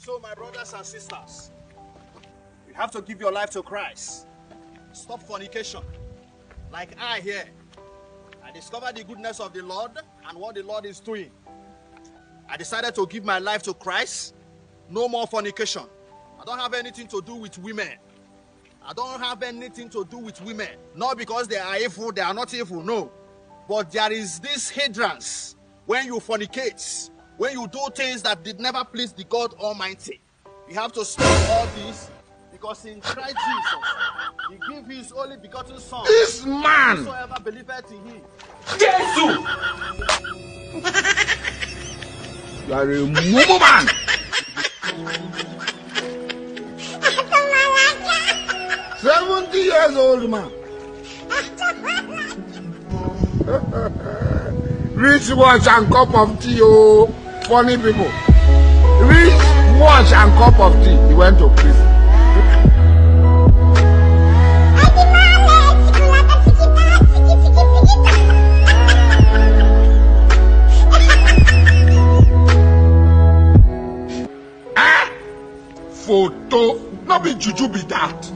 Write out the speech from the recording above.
So, my brothers and sisters, you have to give your life to Christ. Stop fornication. Like I here, I discovered the goodness of the Lord and what the Lord is doing. I decided to give my life to Christ. No more fornication. I don't have anything to do with women. I don't have anything to do with women. Not because they are evil, they are not evil, no. But there is this hindrance when you fornicate, when you do things that did never please the God Almighty. You have to stop all this, because in Christ Jesus, He gave His only begotten Son. This man! Whosoever believeth in Him. Jesus! You are a mumu man! 70 years old man. Rich watch and cup of tea, oh, funny people. Rich watch and cup of tea. He went to prison. Photo, not be juju be that.